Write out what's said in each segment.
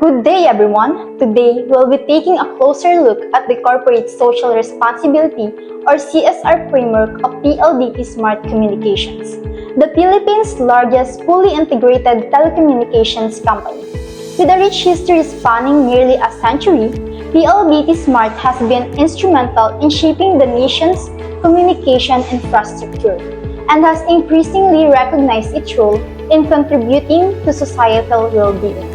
Good day, everyone. Today, we'll be taking a closer look at the Corporate Social Responsibility or CSR framework of PLDT-SMART Communications, the Philippines' largest fully integrated telecommunications company. With a rich history spanning nearly a century, PLDT-SMART has been instrumental in shaping the nation's communication infrastructure and has increasingly recognized its role in contributing to societal well-being.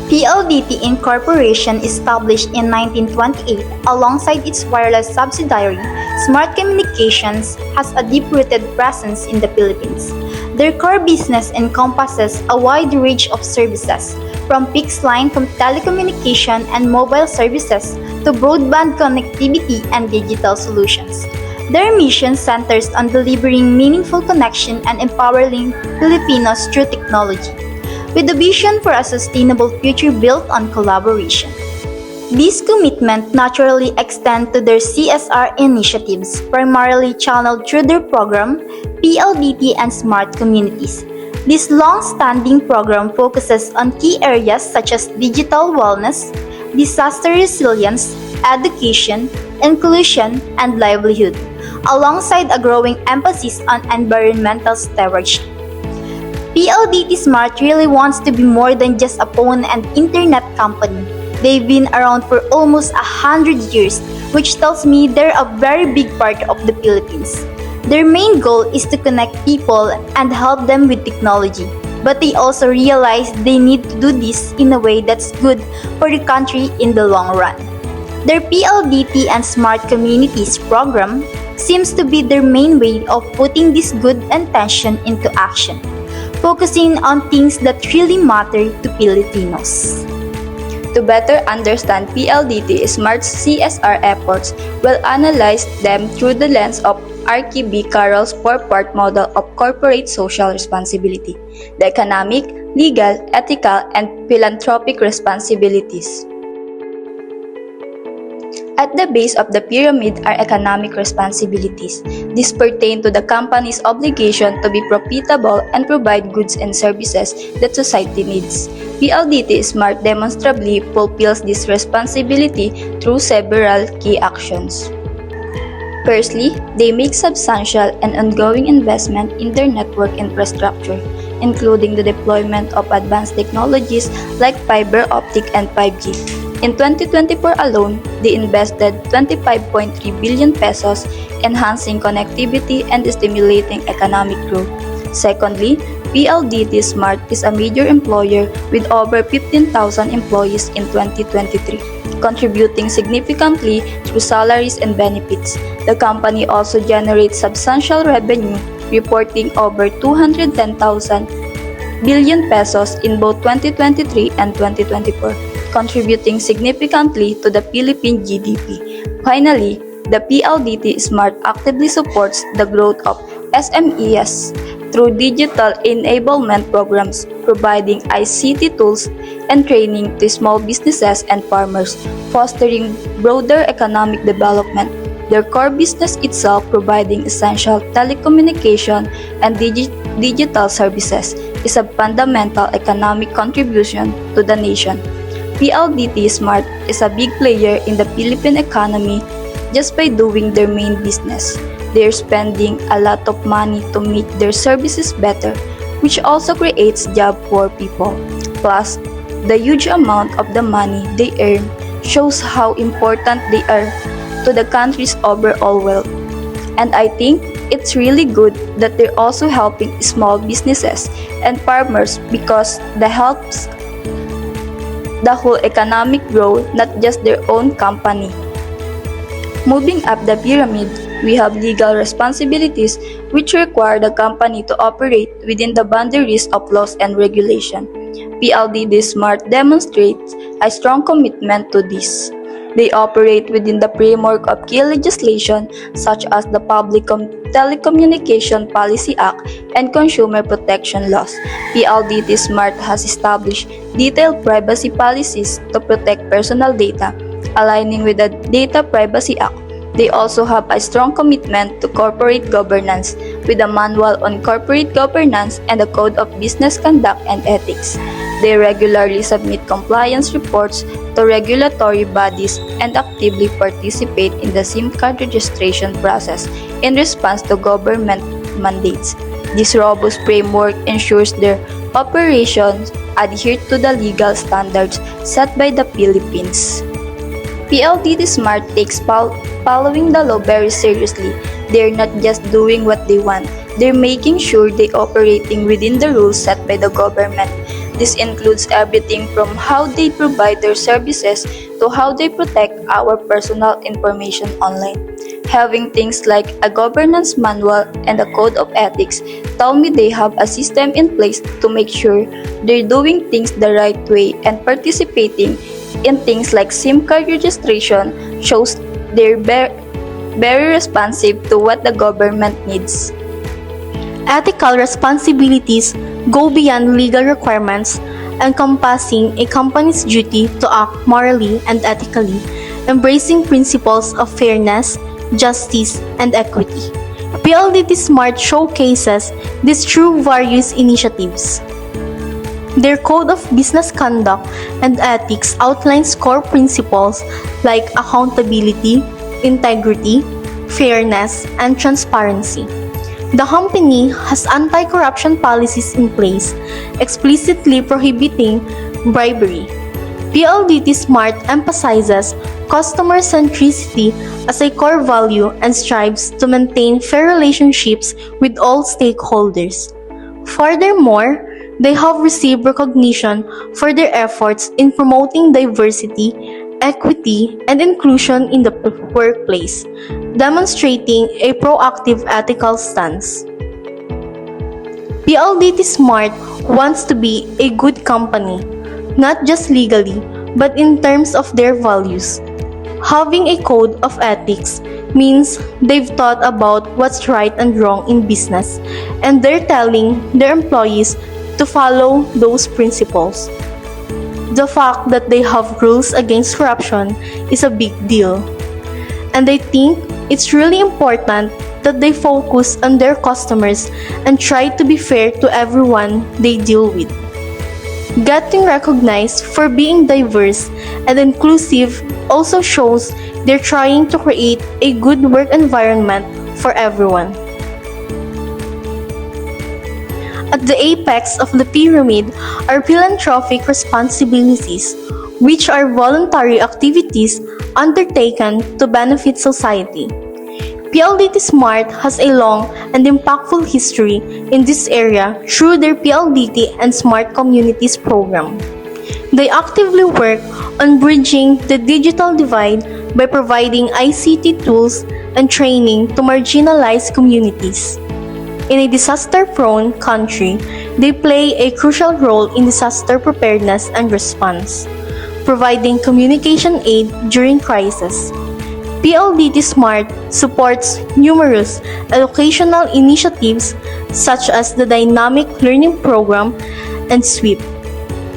PLDT Incorporation, established in 1928 alongside its wireless subsidiary, Smart Communications, has a deep-rooted presence in the Philippines. Their core business encompasses a wide range of services, from fixed line telecommunication and mobile services to broadband connectivity and digital solutions. Their mission centers on delivering meaningful connection and empowering Filipinos through technology, with a vision for a sustainable future built on collaboration. This commitment naturally extends to their CSR initiatives, primarily channeled through their program, PLDT and Smart Communities. This long-standing program focuses on key areas such as digital wellness, disaster resilience, education, inclusion, and livelihood, alongside a growing emphasis on environmental stewardship. PLDT Smart really wants to be more than just a phone and internet company. They've been around for almost 100 years, which tells me they're a very big part of the Philippines. Their main goal is to connect people and help them with technology, but they also realize they need to do this in a way that's good for the country in the long run. Their PLDT and Smart Communities program seems to be their main way of putting this good intention into action, focusing on things that really matter to Filipinos. To better understand PLDT-SMART's CSR efforts, we'll analyze them through the lens of Archie B. Carroll's four-part model of corporate social responsibility: the economic, legal, ethical, and philanthropic responsibilities. At the base of the pyramid are economic responsibilities. These pertain to the company's obligation to be profitable and provide goods and services that society needs. PLDT-SMART demonstrably fulfills this responsibility through several key actions. Firstly, they make substantial and ongoing investment in their network infrastructure, including the deployment of advanced technologies like fiber optic and 5G. In 2024 alone, they invested 25.3 billion pesos, enhancing connectivity and stimulating economic growth. Secondly, PLDT-SMART is a major employer with over 15,000 employees in 2023, contributing significantly through salaries and benefits. The company also generates substantial revenue, reporting over 210,000 billion pesos in both 2023 and 2024. Contributing significantly to the Philippine GDP. Finally, the PLDT-SMART actively supports the growth of SMEs through digital enablement programs, providing ICT tools and training to small businesses and farmers, fostering broader economic development. Their core business itself, providing essential telecommunication and digital services, is a fundamental economic contribution to the nation. PLDT-SMART is a big player in the Philippine economy just by doing their main business. They're spending a lot of money to make their services better, which also creates jobs for people. Plus, the huge amount of the money they earn shows how important they are to the country's overall wealth. And I think it's really good that they're also helping small businesses and farmers because that helps the whole economic growth, not just their own company. Moving up the pyramid, we have legal responsibilities which require the company to operate within the boundaries of laws and regulation. PLDT-SMART demonstrates a strong commitment to this. They operate within the framework of key legislation such as the Public Telecommunication Policy Act and Consumer Protection Laws. PLDT-SMART has established detailed privacy policies to protect personal data, aligning with the Data Privacy Act. They also have a strong commitment to corporate governance, with a manual on corporate governance and a code of business conduct and ethics. They regularly submit compliance reports to regulatory bodies and actively participate in the SIM card registration process in response to government mandates. This robust framework ensures their operations adhere to the legal standards set by the Philippines. PLDT-SMART takes following the law very seriously. They're not just doing what they want, they're making sure they're operating within the rules set by the government. This includes everything from how they provide their services to how they protect our personal information online. Having things like a governance manual and a code of ethics tell me they have a system in place to make sure they're doing things the right way, and participating in things like SIM card registration shows they're very responsive to what the government needs. Ethical responsibilities go beyond legal requirements, encompassing a company's duty to act morally and ethically, embracing principles of fairness, justice, and equity. PLDT Smart showcases these through various initiatives. Their Code of Business Conduct and Ethics outlines core principles like accountability, integrity, fairness, and transparency. The company has anti-corruption policies in place, explicitly prohibiting bribery. PLDT Smart emphasizes customer centricity as a core value and strives to maintain fair relationships with all stakeholders. Furthermore, they have received recognition for their efforts in promoting diversity, equity, and inclusion in the workplace, demonstrating a proactive ethical stance. PLDT Smart wants to be a good company, not just legally, but in terms of their values. Having a code of ethics means they've thought about what's right and wrong in business, and they're telling their employees to follow those principles. The fact that they have rules against corruption is a big deal, and I think it's really important that they focus on their customers and try to be fair to everyone they deal with. Getting recognized for being diverse and inclusive also shows they're trying to create a good work environment for everyone. At the apex of the pyramid are philanthropic responsibilities, which are voluntary activities undertaken to benefit society. PLDT Smart has a long and impactful history in this area through their PLDT and Smart Communities program. They actively work on bridging the digital divide by providing ICT tools and training to marginalized communities. In a disaster-prone country, they play a crucial role in disaster preparedness and response, providing communication aid during crisis. PLDT Smart supports numerous educational initiatives such as the Dynamic Learning Program and SWIP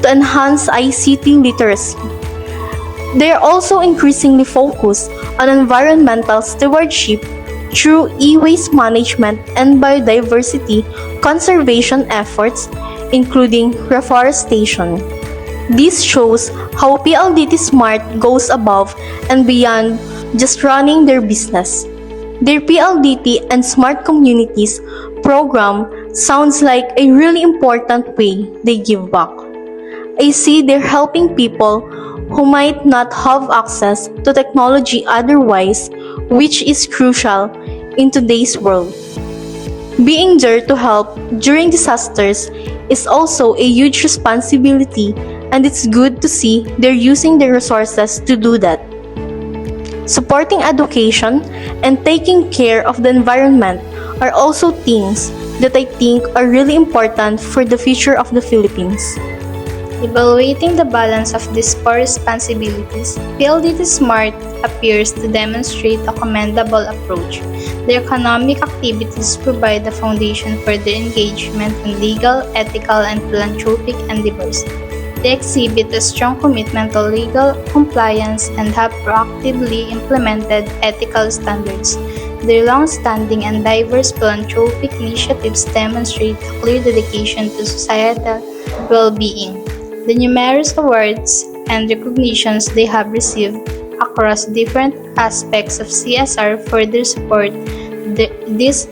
to enhance ICT literacy. They are also increasingly focused on environmental stewardship through e-waste management and biodiversity conservation efforts, including reforestation. This shows how PLDT Smart goes above and beyond just running their business. Their PLDT and Smart Communities program sounds like a really important way they give back. I see they're helping people who might not have access to technology otherwise, which is crucial in today's world. Being there to help during disasters is also a huge responsibility, and it's good to see they're using their resources to do that. Supporting education and taking care of the environment are also things that I think are really important for the future of the Philippines. Evaluating the balance of these core responsibilities, PLDT Smart appears to demonstrate a commendable approach. Their economic activities provide the foundation for their engagement in legal, ethical, and philanthropic endeavors. They exhibit a strong commitment to legal compliance and have proactively implemented ethical standards. Their long-standing and diverse philanthropic initiatives demonstrate a clear dedication to societal well-being. the numerous awards and recognitions they have received across different aspects of CSR further support this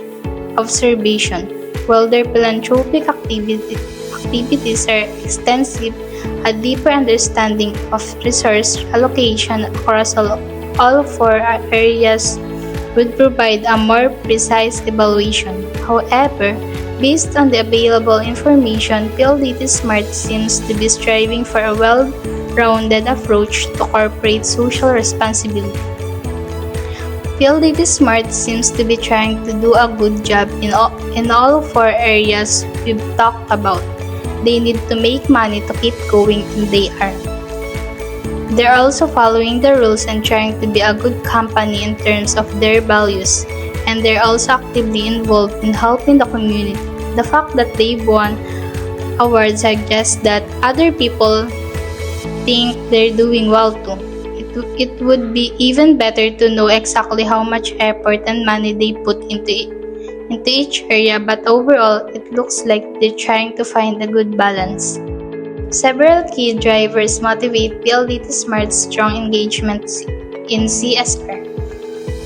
observation. While their philanthropic activities are extensive, a deeper understanding of resource allocation across all four areas would provide a more precise evaluation. However, based on the available information, PLDT-SMART seems to be striving for a well-rounded approach to corporate social responsibility. PLDT-SMART seems to be trying to do a good job in all four areas we've talked about. They need to make money to keep going, and they are. They're also following the rules and trying to be a good company in terms of their values, and they're also actively involved in helping the community. The fact that they've won awards suggests that other people think they're doing well too. It would be even better to know exactly how much effort and money they put into each area, but overall, it looks like they're trying to find a good balance. Several key drivers motivate PLDT-SMART's strong engagement in CSR.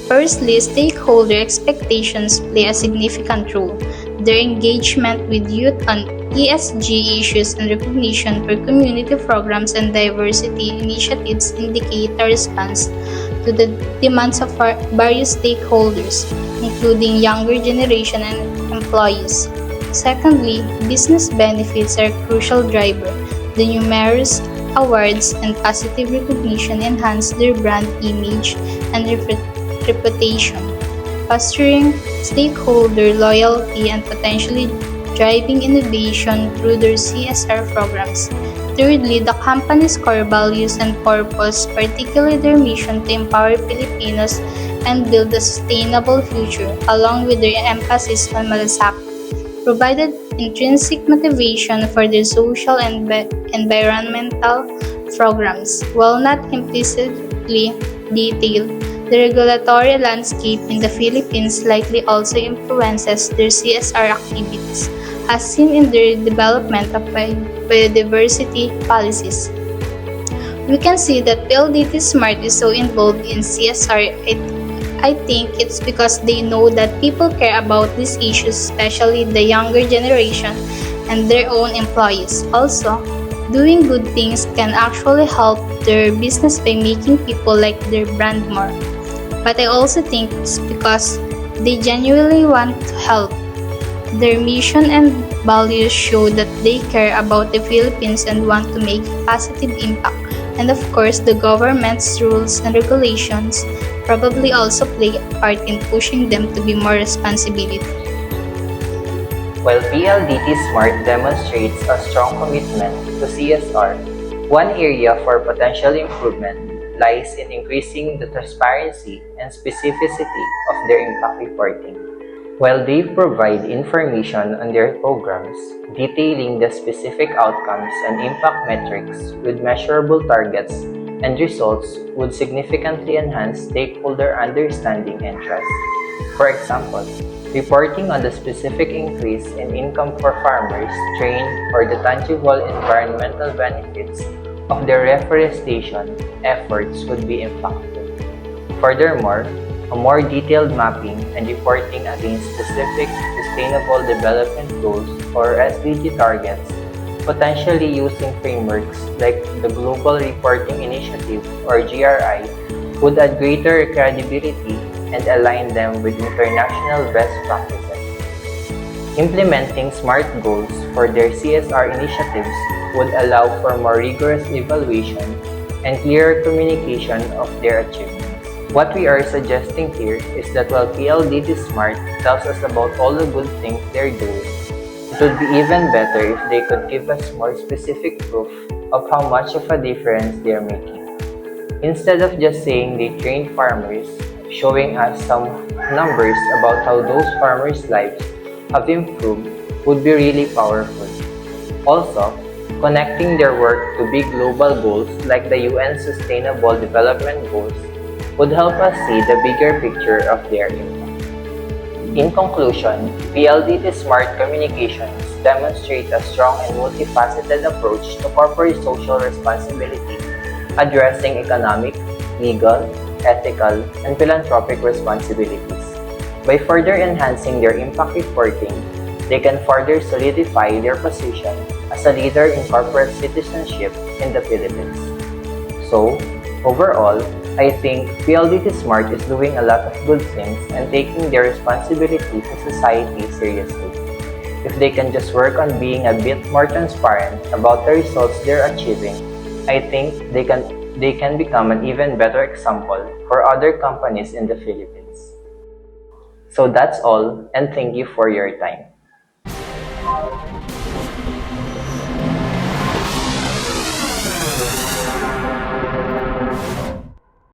Firstly, stakeholder expectations play a significant role. Their engagement with youth on ESG issues and recognition for community programs and diversity initiatives indicate a response to the demands of various stakeholders, including younger generation and employees. Secondly, business benefits are a crucial driver. The numerous awards and positive recognition enhance their brand image and reputation, fostering stakeholder loyalty and potentially driving innovation through their CSR programs. Thirdly, the company's core values and purpose, particularly their mission to empower Filipinos and build a sustainable future, along with their emphasis on malasakit, provided intrinsic motivation for their social and environmental programs. While not implicitly detailed, the regulatory landscape in the Philippines likely also influences their CSR activities, as seen in their development of biodiversity policies. We can see that PLDT-SMART is so involved in CSR. I think it's because they know that people care about these issues, especially the younger generation and their own employees. Also, doing good things can actually help their business by making people like their brand more. But I also think it's because they genuinely want to help. Their mission and values show that they care about the Philippines and want to make a positive impact. And of course, the government's rules and regulations probably also play a part in pushing them to be more responsibility. While PLDT-SMART demonstrates a strong commitment to CSR, one area for potential improvement lies in increasing the transparency and specificity of their impact reporting. While they provide information on their programs, detailing the specific outcomes and impact metrics with measurable targets and results would significantly enhance stakeholder understanding and trust. For example, reporting on the specific increase in income for farmers trained or the tangible environmental benefits of their reforestation efforts would be impactful. Furthermore, a more detailed mapping and reporting against specific Sustainable Development Goals or SDG targets, potentially using frameworks like the Global Reporting Initiative or GRI, would add greater credibility and align them with international best practices. Implementing SMART goals for their CSR initiatives would allow for more rigorous evaluation and clearer communication of their achievements. What we are suggesting here is that while PLDT-SMART tells us about all the good things they're doing, it would be even better if they could give us more specific proof of how much of a difference they're making. Instead of just saying they trained farmers, showing us some numbers about how those farmers' lives have improved would be really powerful. Also, connecting their work to big global goals like the UN Sustainable Development Goals would help us see the bigger picture of their impact. In conclusion, PLDT Smart Communications demonstrate a strong and multifaceted approach to corporate social responsibility, addressing economic, legal, ethical, and philanthropic responsibilities. By further enhancing their impact reporting, they can further solidify their position as a leader in corporate citizenship in the Philippines. So, overall, I think PLDT Smart is doing a lot of good things and taking their responsibility to society seriously. If they can just work on being a bit more transparent about the results they're achieving, I think they can become an even better example for other companies in the Philippines. So that's all, and thank you for your time.